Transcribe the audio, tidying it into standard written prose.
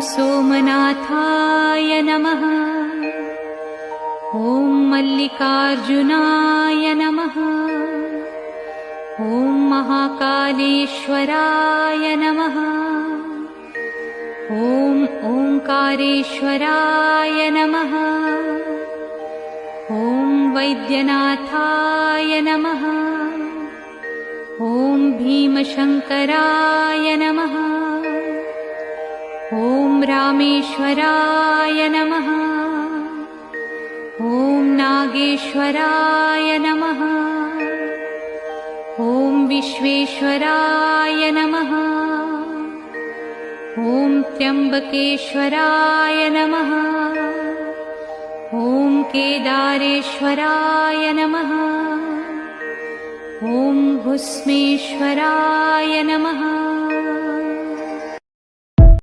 सोमनाथाय नमः। ॐ मल्लिकार्जुनाय नमः। ॐ महाकालेश्वराय नमः। ॐ ओंकारेश्वराय नमः। ॐ वैद्यनाथाय नमः। ॐ भीमशंकराय नमः। ॐ रामेश्वराय नमः। ॐ नागेश्वराय नमः। ॐ विश्वेश्वराय नमः। ॐ त्र्यंबकेश्वराय नमः। ॐ केदारेश्वराय नमः। ॐ भुस्मेश्वराय नमः।